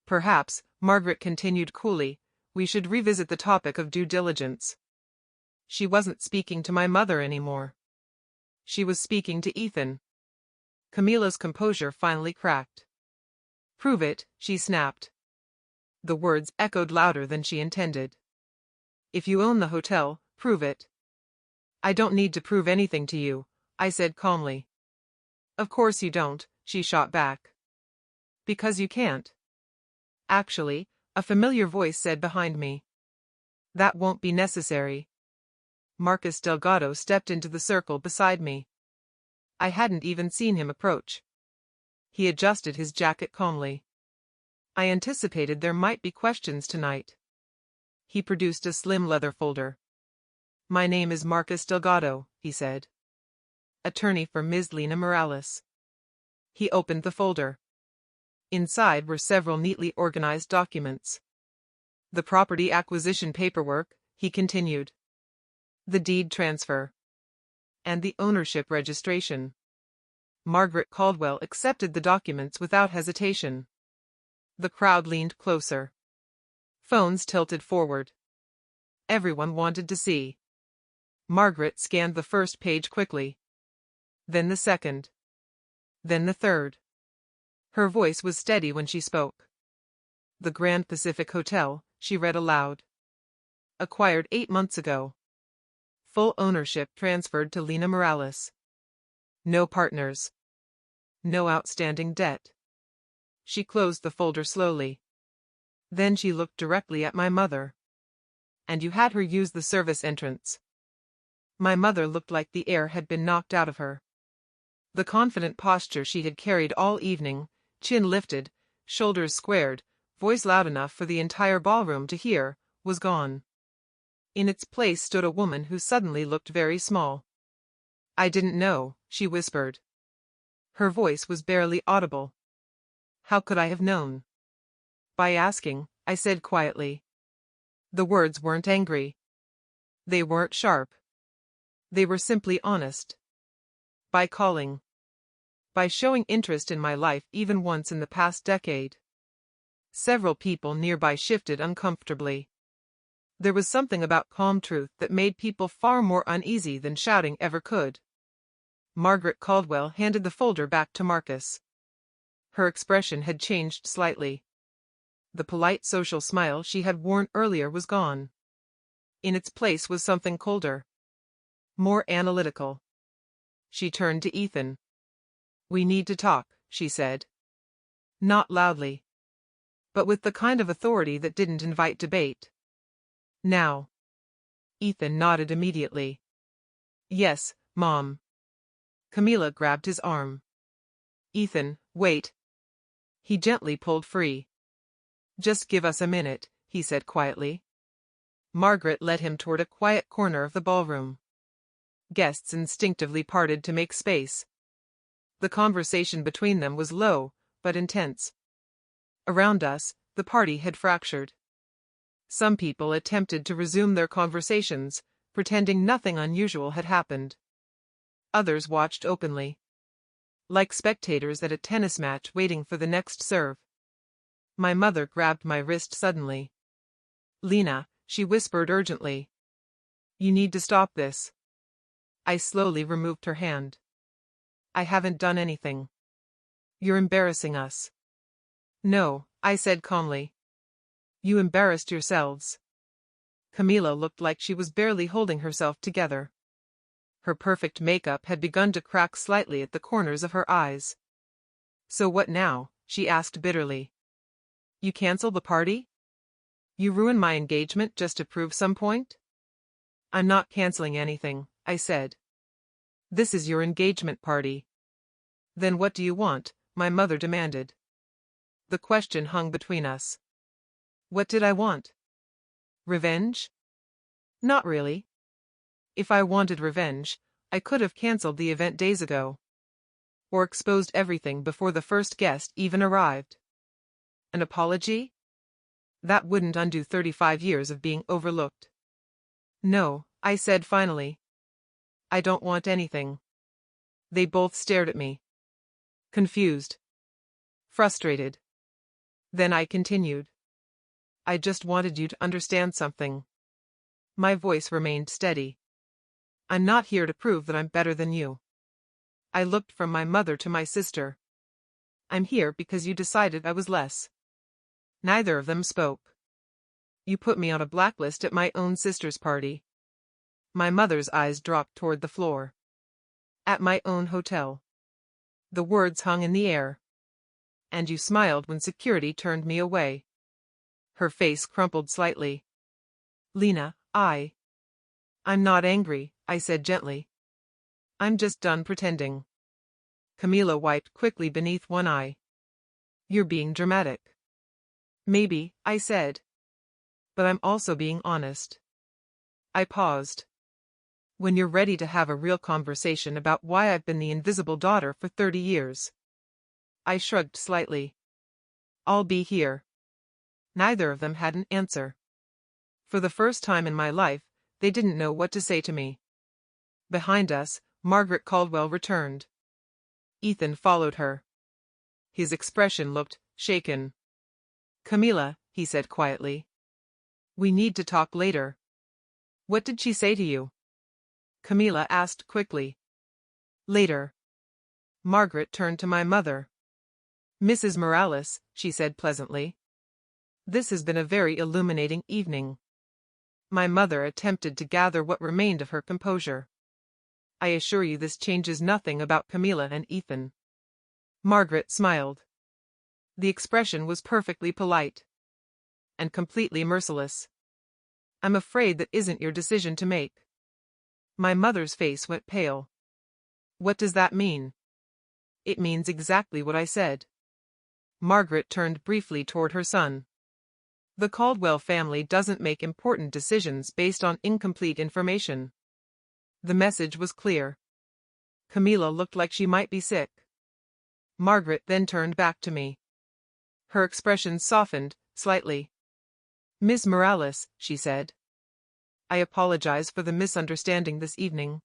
Perhaps, Margaret continued coolly, we should revisit the topic of due diligence. She wasn't speaking to my mother anymore. She was speaking to Ethan. Camila's composure finally cracked. Prove it, she snapped. The words echoed louder than she intended. If you own the hotel, prove it. I don't need to prove anything to you, I said calmly. Of course you don't, she shot back. Because you can't. Actually, A familiar voice said behind me. That won't be necessary. Marcus Delgado stepped into the circle beside me. I hadn't even seen him approach. He adjusted his jacket calmly. I anticipated there might be questions tonight. He produced a slim leather folder. My name is Marcus Delgado, he said. Attorney for Ms. Lina Morales. He opened the folder. Inside were several neatly organized documents. The property acquisition paperwork, he continued. The deed transfer. And the ownership registration. Margaret Caldwell accepted the documents without hesitation. The crowd leaned closer. Phones tilted forward. Everyone wanted to see. Margaret scanned the first page quickly. Then the second. Then the third. Her voice was steady when she spoke. The Grand Pacific Hotel, she read aloud. Acquired 8 months ago. Full ownership transferred to Lina Morales. No partners. No outstanding debt. She closed the folder slowly. Then she looked directly at my mother. And you had her use the service entrance. My mother looked like the air had been knocked out of her. The confident posture she had carried all evening, chin lifted, shoulders squared, voice loud enough for the entire ballroom to hear, was gone. In its place stood a woman who suddenly looked very small. I didn't know, she whispered. Her voice was barely audible. How could I have known? By asking, I said quietly. The words weren't angry. They weren't sharp. They were simply honest. By calling. By showing interest in my life even once in the past decade. Several people nearby shifted uncomfortably. There was something about calm truth that made people far more uneasy than shouting ever could. Margaret Caldwell handed the folder back to Marcus. Her expression had changed slightly. The polite social smile she had worn earlier was gone. In its place was something colder. More analytical. She turned to Ethan. We need to talk, she said. Not loudly. But with the kind of authority that didn't invite debate. Now. Ethan nodded immediately. Yes, Mom. Camila grabbed his arm. Ethan, wait. He gently pulled free. Just give us a minute, he said quietly. Margaret led him toward a quiet corner of the ballroom. Guests instinctively parted to make space. The conversation between them was low, but intense. Around us, the party had fractured. Some people attempted to resume their conversations, pretending nothing unusual had happened. Others watched openly. Like spectators at a tennis match waiting for the next serve. My mother grabbed my wrist suddenly. Lina, she whispered urgently. You need to stop this. I slowly removed her hand. I haven't done anything. You're embarrassing us. No, I said calmly. You embarrassed yourselves. Camila looked like she was barely holding herself together. Her perfect makeup had begun to crack slightly at the corners of her eyes. So what now? She asked bitterly. You cancel the party? You ruin my engagement just to prove some point? I'm not canceling anything, I said. This is your engagement party. Then what do you want? My mother demanded. The question hung between us. What did I want? Revenge? Not really. If I wanted revenge, I could have canceled the event days ago. Or exposed everything before the first guest even arrived. An apology? That wouldn't undo 35 years of being overlooked. No, I said finally. I don't want anything. They both stared at me. Confused. Frustrated. Then I continued. I just wanted you to understand something. My voice remained steady. I'm not here to prove that I'm better than you. I looked from my mother to my sister. I'm here because you decided I was less. Neither of them spoke. You put me on a blacklist at my own sister's party. My mother's eyes dropped toward the floor. At my own hotel. The words hung in the air. And you smiled when security turned me away. Her face crumpled slightly. Lena, I'm not angry, I said gently. I'm just done pretending. Camila wiped quickly beneath one eye. You're being dramatic. Maybe, I said. But I'm also being honest. I paused. When you're ready to have a real conversation about why I've been the invisible daughter for 30 years. I shrugged slightly. I'll be here. Neither of them had an answer. For the first time in my life, they didn't know what to say to me. Behind us, Margaret Caldwell returned. Ethan followed her. His expression looked shaken. Camila, he said quietly. We need to talk later. What did she say to you? Camila asked quickly. Later. Margaret turned to my mother. Mrs. Morales, she said pleasantly. This has been a very illuminating evening. My mother attempted to gather what remained of her composure. I assure you this changes nothing about Camila and Ethan. Margaret smiled. The expression was perfectly polite. And completely merciless. I'm afraid that isn't your decision to make. My mother's face went pale. What does that mean? It means exactly what I said. Margaret turned briefly toward her son. The Caldwell family doesn't make important decisions based on incomplete information. The message was clear. Camila looked like she might be sick. Margaret then turned back to me. Her expression softened, slightly. Ms. Morales, she said. I apologize for the misunderstanding this evening.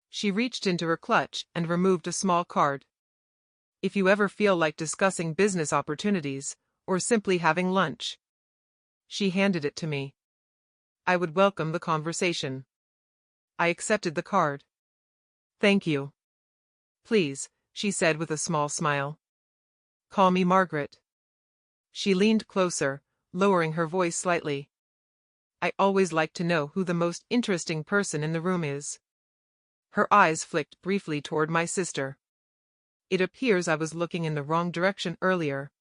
She reached into her clutch and removed a small card. If you ever feel like discussing business opportunities, or simply having lunch. She handed it to me. I would welcome the conversation. I accepted the card. Thank you. Please, she said with a small smile. Call me Margaret. She leaned closer, lowering her voice slightly. I always like to know who the most interesting person in the room is. Her eyes flicked briefly toward my sister. It appears I was looking in the wrong direction earlier.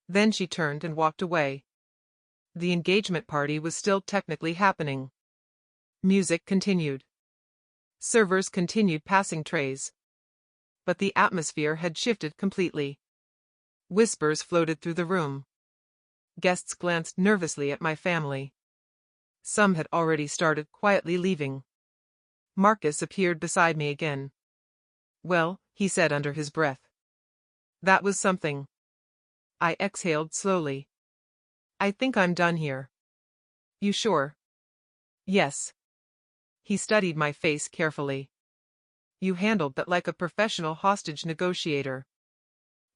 Then she turned and walked away. The engagement party was still technically happening. Music continued. Servers continued passing trays. But the atmosphere had shifted completely. Whispers floated through the room. Guests glanced nervously at my family. Some had already started quietly leaving. Marcus appeared beside me again. Well, he said under his breath. That was something. I exhaled slowly. I think I'm done here. You sure? Yes. He studied my face carefully. You handled that like a professional hostage negotiator.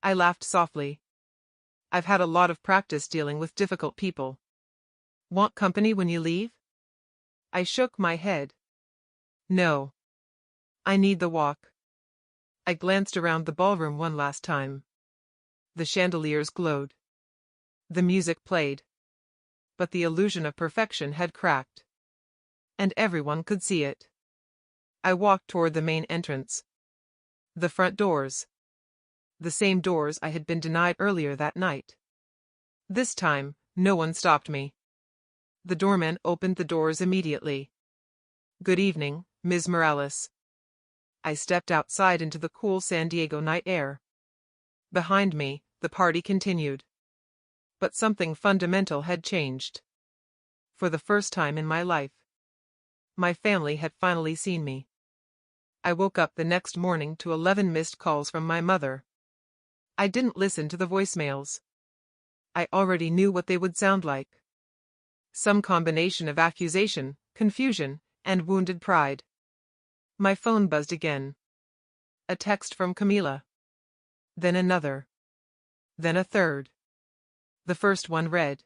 I laughed softly. I've had a lot of practice dealing with difficult people. Want company when you leave? I shook my head. No. I need the walk. I glanced around the ballroom one last time. The chandeliers glowed. The music played. But the illusion of perfection had cracked. And everyone could see it. I walked toward the main entrance. The front doors. The same doors I had been denied earlier that night. This time, no one stopped me. The doorman opened the doors immediately. Good evening, Ms. Morales. I stepped outside into the cool San Diego night air. Behind me, the party continued. But something fundamental had changed. For the first time in my life, my family had finally seen me. I woke up the next morning to 11 missed calls from my mother. I didn't listen to the voicemails. I already knew what they would sound like. Some combination of accusation, confusion, and wounded pride. My phone buzzed again. A text from Camila. Then another. Then a third. The first one read,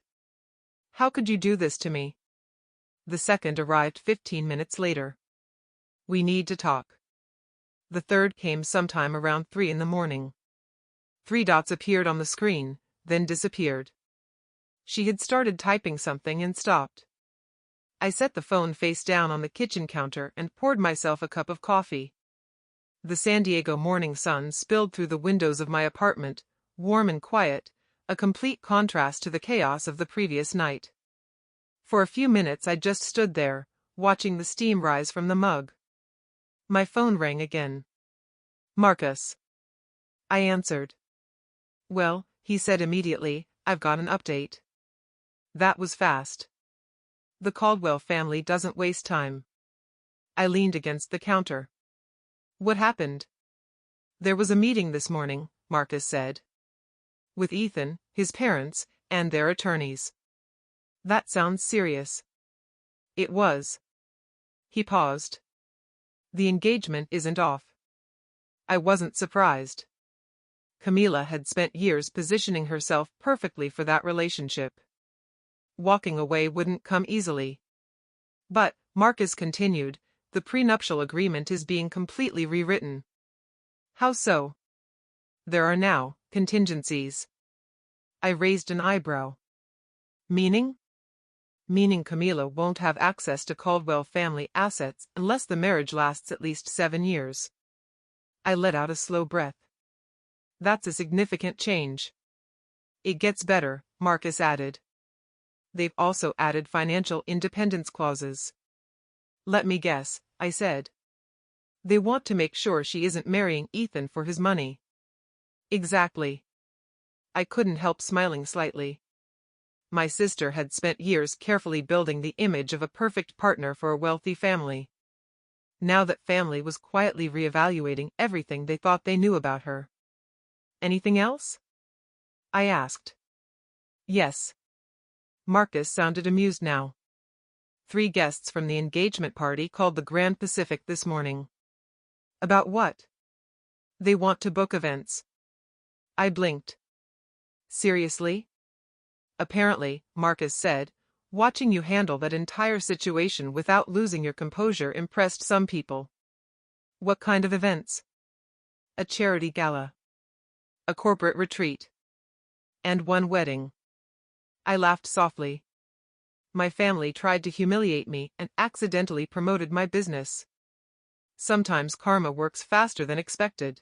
"How could you do this to me?" The second arrived 15 minutes later. "We need to talk." The third came sometime around 3 in the morning. 3 dots appeared on the screen, then disappeared. She had started typing something and stopped. I set the phone face down on the kitchen counter and poured myself a cup of coffee. The San Diego morning sun spilled through the windows of my apartment, warm and quiet, a complete contrast to the chaos of the previous night. For a few minutes I just stood there, watching the steam rise from the mug. My phone rang again. "Marcus." I answered. "Well," he said immediately, "I've got an update." That was fast. The Caldwell family doesn't waste time. I leaned against the counter. "What happened?" "There was a meeting this morning," Marcus said. "With Ethan, his parents, and their attorneys." "That sounds serious." It was. He paused. "The engagement isn't off." I wasn't surprised. Camila had spent years positioning herself perfectly for that relationship. Walking away wouldn't come easily. "But," Marcus continued, "the prenuptial agreement is being completely rewritten." "How so?" "There are now contingencies." I raised an eyebrow. "Meaning?" "Meaning Camila won't have access to Caldwell family assets unless the marriage lasts at least 7 years. I let out a slow breath. "That's a significant change." "It gets better," Marcus added. "They've also added financial independence clauses." "Let me guess," I said. "They want to make sure she isn't marrying Ethan for his money." "Exactly." I couldn't help smiling slightly. My sister had spent years carefully building the image of a perfect partner for a wealthy family. Now that family was quietly reevaluating everything they thought they knew about her. "Anything else?" I asked. "Yes." Marcus sounded amused now. 3 guests from the engagement party called the Grand Pacific this morning." "About what?" "They want to book events." I blinked. "Seriously?" "Apparently," Marcus said, "watching you handle that entire situation without losing your composure impressed some people." "What kind of events?" "A charity gala. A corporate retreat. And 1 wedding." I laughed softly. My family tried to humiliate me and accidentally promoted my business. Sometimes karma works faster than expected.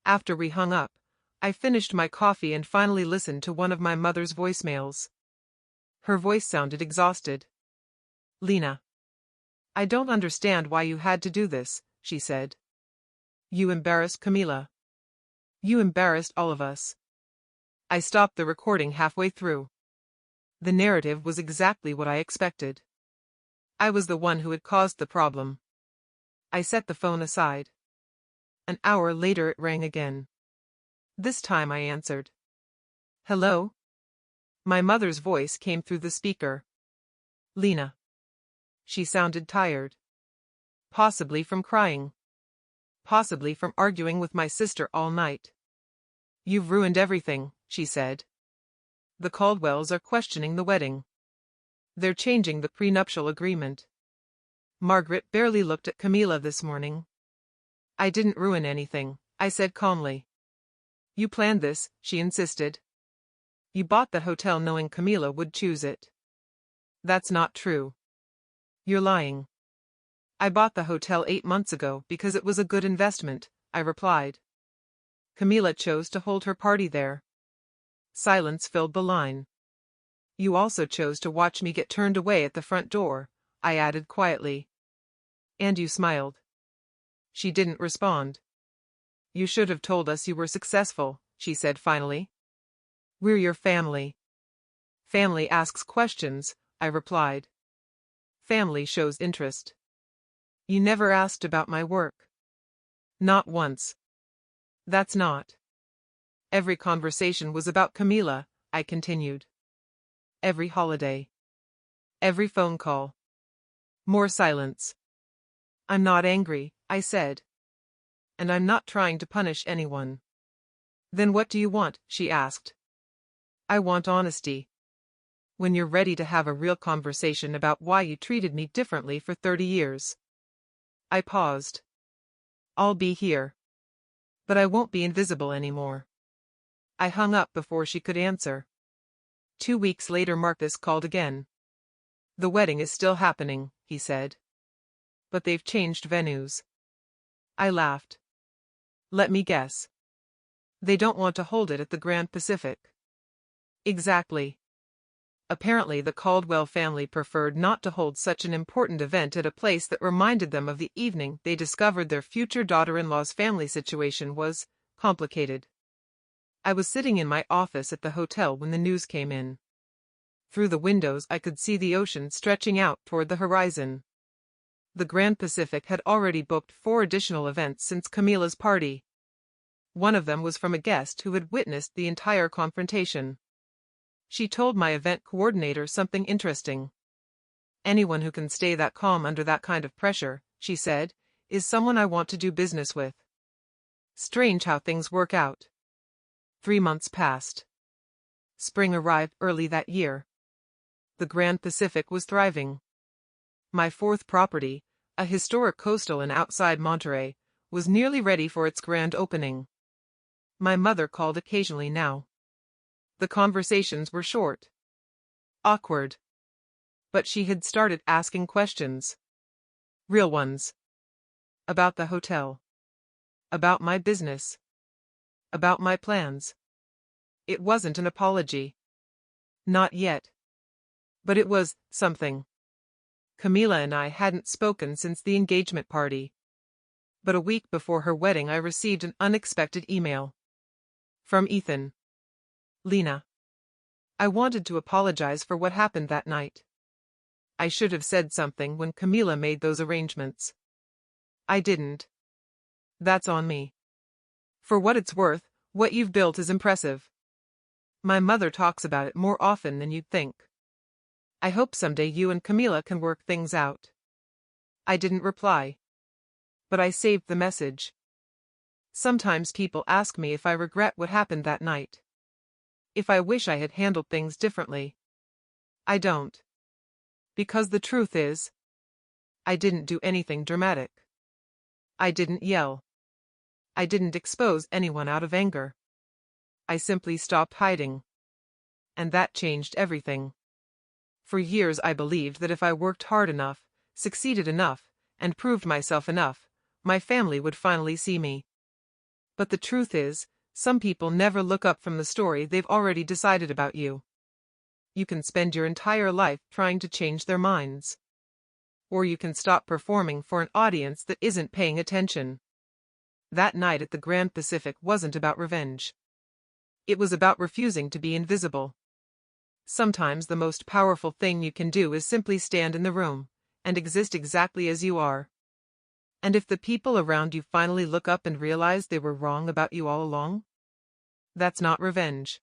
After we hung up, I finished my coffee and finally listened to one of my mother's voicemails. Her voice sounded exhausted. "Lena. I don't understand why you had to do this," she said. "You embarrassed Camila. You embarrassed all of us." I stopped the recording halfway through. The narrative was exactly what I expected. I was the one who had caused the problem. I set the phone aside. An hour later it rang again. This time I answered. "Hello?" My mother's voice came through the speaker. "Lena." She sounded tired. Possibly from crying. Possibly from arguing with my sister all night. "You've ruined everything," she said. "The Caldwells are questioning the wedding. They're changing the prenuptial agreement. Margaret barely looked at Camila this morning." "I didn't ruin anything," I said calmly. "You planned this," she insisted. "You bought the hotel knowing Camila would choose it." "That's not true." "You're lying." "I bought the hotel 8 months ago because it was a good investment," I replied. "Camila chose to hold her party there." Silence filled the line. "You also chose to watch me get turned away at the front door," I added quietly. "And you smiled." She didn't respond. "You should have told us you were successful," she said finally. "We're your family." "Family asks questions," I replied. "Family shows interest." "You never asked about my work." "Not once." "That's not." "Every conversation was about Camila," I continued. "Every holiday. Every phone call." More silence. "I'm not angry," I said. "And I'm not trying to punish anyone." "Then what do you want?" she asked. "I want honesty. When you're ready to have a real conversation about why you treated me differently for 30 years. I paused. "I'll be here. But I won't be invisible anymore." I hung up before she could answer. 2 weeks later Marcus called again. "The wedding is still happening," he said. "But they've changed venues." I laughed. "Let me guess. They don't want to hold it at the Grand Pacific." Exactly. Apparently the Caldwell family preferred not to hold such an important event at a place that reminded them of the evening they discovered their future daughter-in-law's family situation was complicated. I was sitting in my office at the hotel when the news came in. Through the windows I could see the ocean stretching out toward the horizon. The Grand Pacific had already booked 4 additional events since Camila's party. One of them was from a guest who had witnessed the entire confrontation. She told my event coordinator something interesting. Anyone who can stay that calm under that kind of pressure, she said, is someone I want to do business with. Strange how things work out. 3 months passed. Spring arrived early that year. The Grand Pacific was thriving. My 4th property, a historic coastal inn outside Monterey, was nearly ready for its grand opening. My mother called occasionally now. The conversations were short. Awkward. But she had started asking questions. Real ones. About the hotel. About my business. About my plans. It wasn't an apology. Not yet. But it was something. Camila and I hadn't spoken since the engagement party. But a week before her wedding I received an unexpected email. From Ethan. Lena. I wanted to apologize for what happened that night. I should have said something when Camila made those arrangements. I didn't. That's on me. For what it's worth, what you've built is impressive. My mother talks about it more often than you'd think. I hope someday you and Camila can work things out. I didn't reply. But I saved the message. Sometimes people ask me if I regret what happened that night. If I wish I had handled things differently. I don't. Because the truth is, I didn't do anything dramatic. I didn't yell. I didn't expose anyone out of anger. I simply stopped hiding. And that changed everything. For years I believed that if I worked hard enough, succeeded enough, and proved myself enough, my family would finally see me. But the truth is, some people never look up from the story they've already decided about you. You can spend your entire life trying to change their minds. Or you can stop performing for an audience that isn't paying attention. That night at the Grand Pacific wasn't about revenge. It was about refusing to be invisible. Sometimes the most powerful thing you can do is simply stand in the room and exist exactly as you are. And if the people around you finally look up and realize they were wrong about you all along, that's not revenge.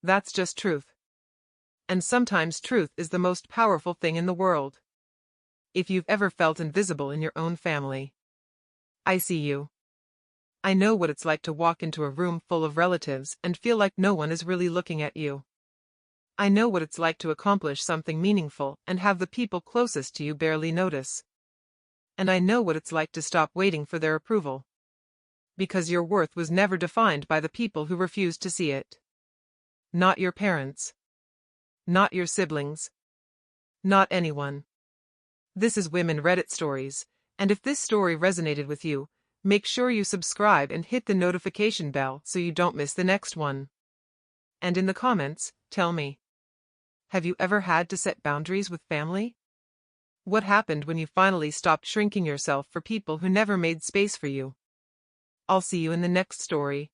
That's just truth. And sometimes truth is the most powerful thing in the world. If you've ever felt invisible in your own family, I see you. I know what it's like to walk into a room full of relatives and feel like no one is really looking at you. I know what it's like to accomplish something meaningful and have the people closest to you barely notice. And I know what it's like to stop waiting for their approval. Because your worth was never defined by the people who refused to see it. Not your parents. Not your siblings. Not anyone. This is Women Reddit Stories, and if this story resonated with you, make sure you subscribe and hit the notification bell so you don't miss the next one. And in the comments, tell me. Have you ever had to set boundaries with family? What happened when you finally stopped shrinking yourself for people who never made space for you? I'll see you in the next story.